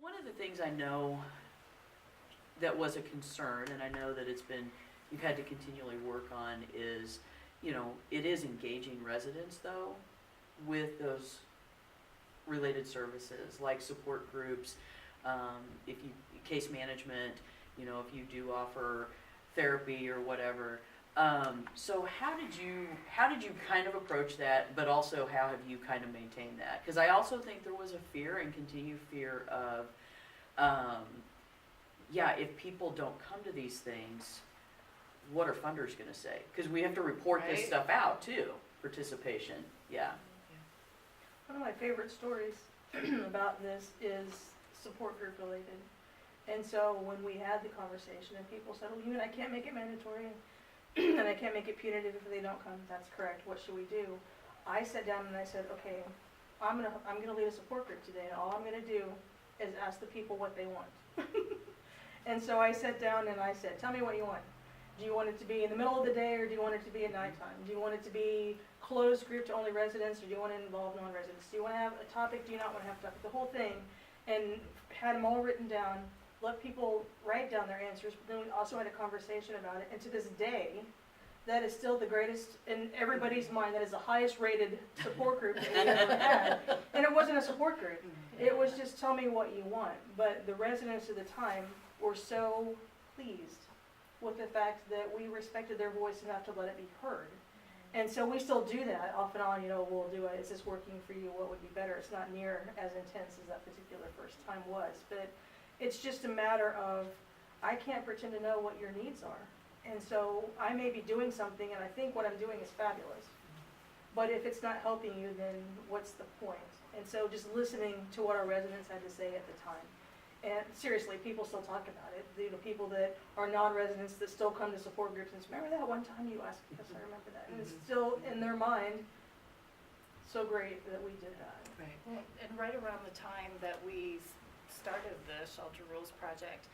One of the things I know that was a concern, and I know that you've had to continually work on is, it is engaging residents though with those related services like support groups, if you, case management, if you do offer therapy or whatever. So how did you kind of approach that, but also how have you kind of maintained that? Because I also think there was a fear and continued fear of, if people don't come to these things, what are funders going to say? Because we have to report this Right. stuff out too, participation, yeah. One of my favorite stories about this is support group related. And so when we had the conversation and people said, well, you and I can't make it mandatory and I can't make it punitive if they don't come, that's correct, what should we do? I sat down and I said, okay, I'm gonna lead a support group today, and all I'm gonna do is ask the people what they want. And so I sat down and I said, tell me what you want. Do you want it to be in the middle of the day, or do you want it to be at nighttime? Do you want it to be closed group to only residents, or do you want to involve non-residents? Do you want to have a topic, do you not want to have a topic? The whole thing, and had them all written down, let people write down their answers, but then we also had a conversation about it, and to this day, that is still the greatest, in everybody's mind, that is the highest rated support group that we ever had. And it wasn't a support group, it was just tell me what you want. But the residents at the time were so pleased with the fact that we respected their voice enough to let it be heard. And so we still do that off and on, we'll do it, is this working for you, what would be better? It's not near as intense as that particular first time was, but it's just a matter of, I can't pretend to know what your needs are. And so I may be doing something and I think what I'm doing is fabulous, but if it's not helping you, then what's the point? And so just listening to what our residents had to say at the time. And seriously, people still talk about it. People that are non-residents that still come to support groups and say, remember that one time you asked? Yes, I remember that. And it's still in their mind, so great that we did that. Right. And right around the time that we started the Shelter Rules Project,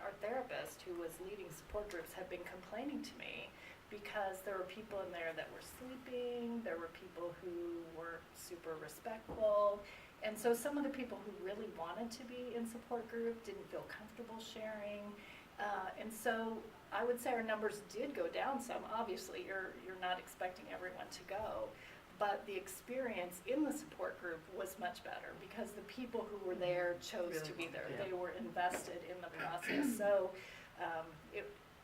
our therapist who was leading support groups had been complaining to me because there were people in there that were sleeping, there were people who weren't super respectful, and so some of the people who really wanted to be in support group didn't feel comfortable sharing, and so I would say our numbers did go down some. Obviously, you're not expecting everyone to go, but the experience in the support group was much better because the people who were there chose to be there. Yeah. They were invested in the process, so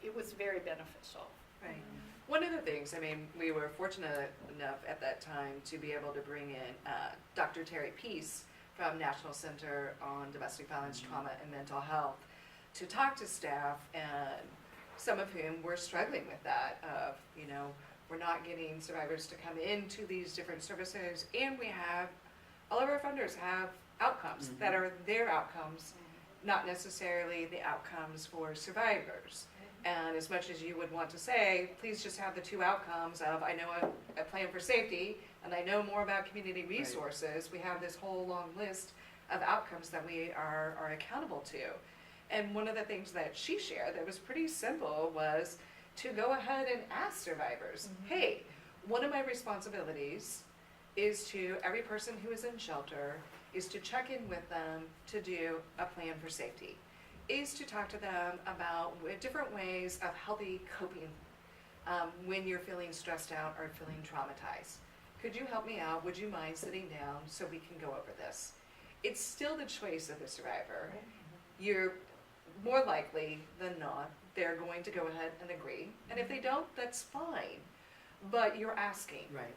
it was very beneficial. Right. One of the things, we were fortunate enough at that time to be able to bring in Dr. Terry Peace from National Center on Domestic Violence, Trauma, and Mental Health to talk to staff, and some of whom were struggling with that of, we're not getting survivors to come into these different services, and all of our funders have outcomes that are their outcomes, not necessarily the outcomes for survivors. And as much as you would want to say, please just have the two outcomes of, I know a plan for safety, and I know more about community resources, we have this whole long list of outcomes that we are accountable to. And one of the things that she shared that was pretty simple was to go ahead and ask survivors, hey, one of my responsibilities is to every person who is in shelter is to check in with them to do a plan for safety, is to talk to them about different ways of healthy coping when you're feeling stressed out or feeling traumatized. Could you help me out? Would you mind sitting down so we can go over this? It's still the choice of the survivor. You're more likely than not, they're going to go ahead and agree. And if they don't, that's fine. But you're asking, Right.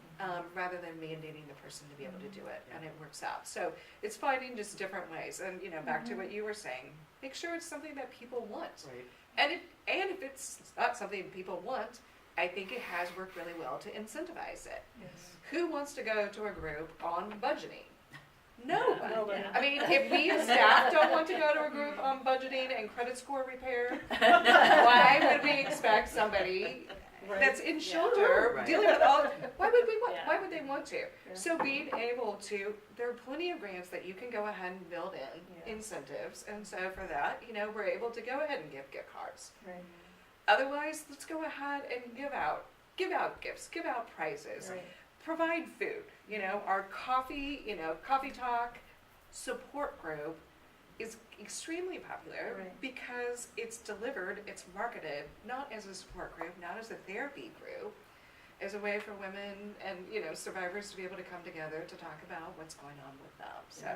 rather than mandating the person to be able to do it, and it works out. So it's finding just different ways. And back to what you were saying, make sure it's something that people want. Right. And if it's not something people want, I think it has worked really well to incentivize it. Yes. Who wants to go to a group on budgeting? Nobody. Nobody. Yeah. If we as staff don't want to go to a group on budgeting and credit score repair, why would we expect somebody that's in shelter Right. dealing with all? Why would we want? Yeah. Why would they want to? Yeah. So being able to, there are plenty of grants that you can go ahead and build in Yeah. incentives, and so for that, we're able to go ahead and give gift cards. Right. Otherwise, let's go ahead and give out gifts, give out prizes, Right. provide food. Our coffee, coffee talk support group is extremely popular Right. because it's delivered, it's marketed, not as a support group, not as a therapy group, as a way for women and, survivors to be able to come together to talk about what's going on with them. So,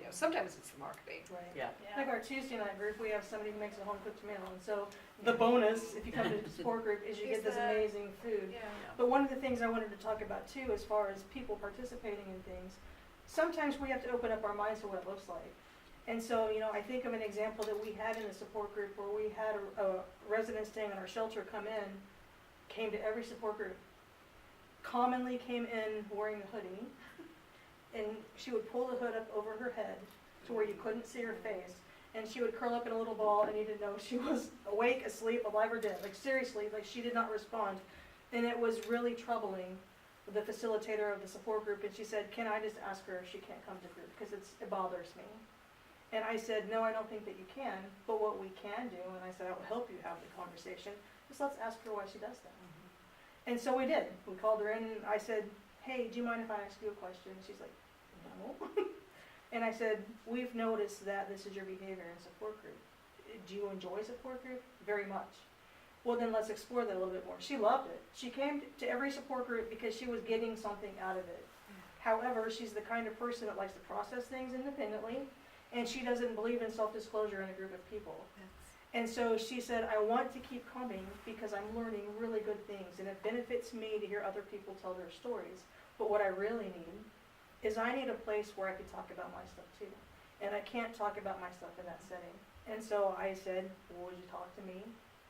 sometimes it's the marketing. Right. Yeah. Like our Tuesday night group, we have somebody who makes a home cooked meal, and so the bonus, if you come to the support group, is you Is get this that- amazing food. Yeah. But one of the things I wanted to talk about too, as far as people participating in things, sometimes we have to open up our minds to what it looks like. And so, I think of an example that we had in the support group where we had a resident staying in our shelter come in, came to every support group, commonly came in wearing a hoodie, and she would pull the hood up over her head to where you couldn't see her face, and she would curl up in a little ball, and you didn't know if she was awake, asleep, alive, or dead. Like seriously, like she did not respond. And it was really troubling, the facilitator of the support group, and she said, can I just ask her if she can't come to group, because it bothers me. And I said, no, I don't think that you can, but what we can do, and I said, I will help you have the conversation, just let's ask her why she does that. And so we did. We called her in, and I said, hey, do you mind if I ask you a question? And she's like, no. And I said, we've noticed that this is your behavior in support group. Do you enjoy support group? Very much. Well, then let's explore that a little bit more. She loved it. She came to every support group because she was getting something out of it. However, she's the kind of person that likes to process things independently, and she doesn't believe in self-disclosure in a group of people. And so she said, I want to keep coming because I'm learning really good things, and it benefits me to hear other people tell their stories. But what I really need is I need a place where I can talk about my stuff too. And I can't talk about my stuff in that setting. And so I said, well, would you talk to me?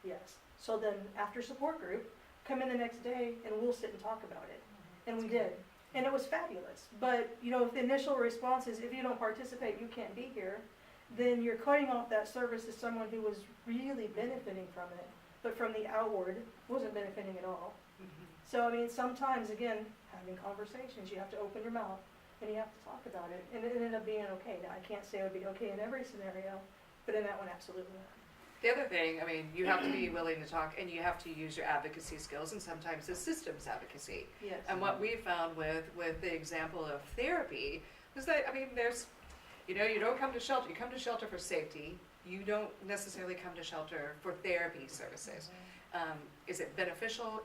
Yes. So then after support group, come in the next day and we'll sit and talk about it. And we did. And it was fabulous. But, if the initial response is, if you don't participate, you can't be here, then you're cutting off that service to someone who was really benefiting from it, but from the outward wasn't benefiting at all. So, sometimes, again, having conversations, you have to open your mouth and you have to talk about it. And it ended up being okay. Now, I can't say it would be okay in every scenario, but in that one, absolutely not. The other thing, you have to be willing to talk, and you have to use your advocacy skills, and sometimes it's systems advocacy. Yes. And what we found with the example of therapy was that, there's, you don't come to shelter, you come to shelter for safety. You don't necessarily come to shelter for therapy services. Is it beneficial?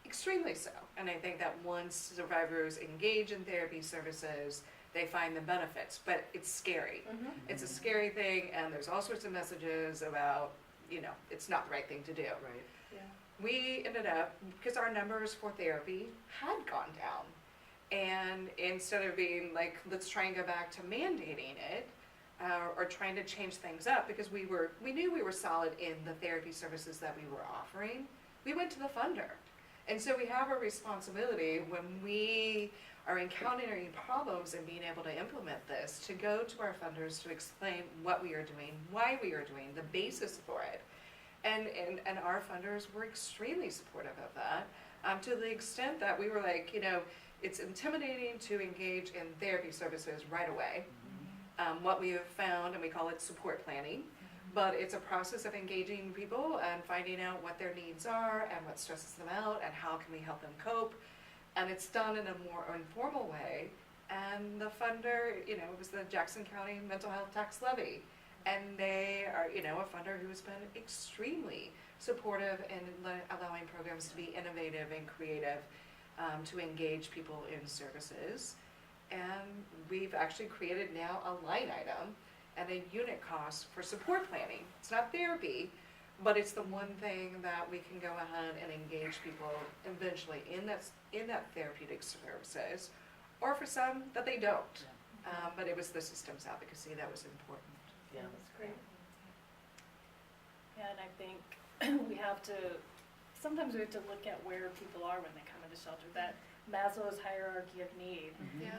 Extremely so. And I think that once survivors engage in therapy services, they find the benefits, but it's scary. Mm-hmm. It's a scary thing, and there's all sorts of messages about, it's not the right thing to do. Right. Yeah. We ended up, because our numbers for therapy had gone down, and instead of being like, let's try and go back to mandating it, or trying to change things up, because we knew we were solid in the therapy services that we were offering, we went to the funder. And so we have a responsibility when we are encountering problems and being able to implement this, to go to our funders to explain what we are doing, why we are doing, the basis for it. And our funders were extremely supportive of that, to the extent that we were like, it's intimidating to engage in therapy services right away. What we have found, and we call it support planning, but it's a process of engaging people and finding out what their needs are and what stresses them out and how can we help them cope. And it's done in a more informal way. And the funder, it was the Jackson County Mental Health Tax Levy. And they are, a funder who has been extremely supportive in allowing programs to be innovative and creative, to engage people in services. And we've actually created now a line item and a unit cost for support planning. It's not therapy, but it's the one thing that we can go ahead and engage people eventually in that therapeutic services, or for some that they don't. But it was the systems advocacy that was important. Yeah. That's great. Yeah, and I think sometimes we have to look at where people are when they come into shelter, that Maslow's hierarchy of need. Yeah,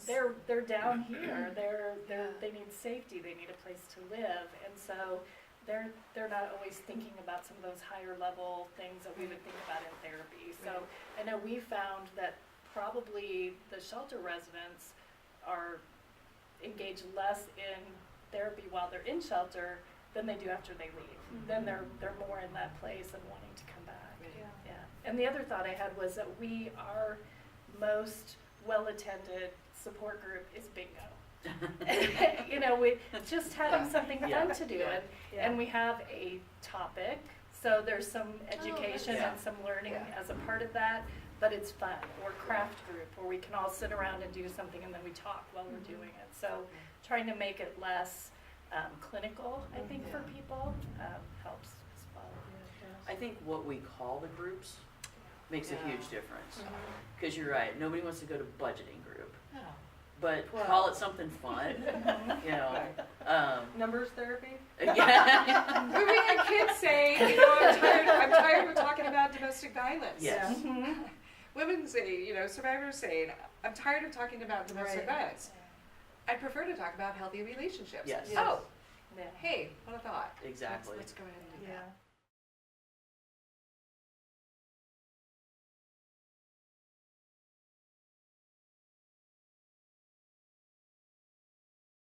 They're down here, they need safety, they need a place to live, and so they're not always thinking about some of those higher level things that we would think about in therapy. So I know we found that probably the shelter residents are engaged less in therapy while they're in shelter than they do after they leave. Then they're more in that place and wanting to come back. Yeah. And the other thought I had was that our most well-attended support group is bingo. You know, we just having something Yeah. fun to do, Yeah. and we have a topic, so there's some education Yeah. and some learning Yeah. as a part of that, but it's fun. Or craft group, where we can all sit around and do something and then we talk while we're doing it. So trying to make it less clinical, I think, for Yeah. people helps as well. I think what we call the groups makes a Yeah. huge difference. Mhm. Because you're right, nobody wants to go to budgeting group, No. but Well- call it something fun, Mhm. you know. Numbers therapy? Yeah. But we had kids saying, you know, I'm tired of talking about domestic violence. Yes. Mhm. Women say, you know, survivors saying, I'm tired of talking about domestic Right. violence. I prefer to talk about healthy relationships. Yes. Oh, Yeah. hey, what a thought. Exactly. Let's go ahead and do that. Yeah.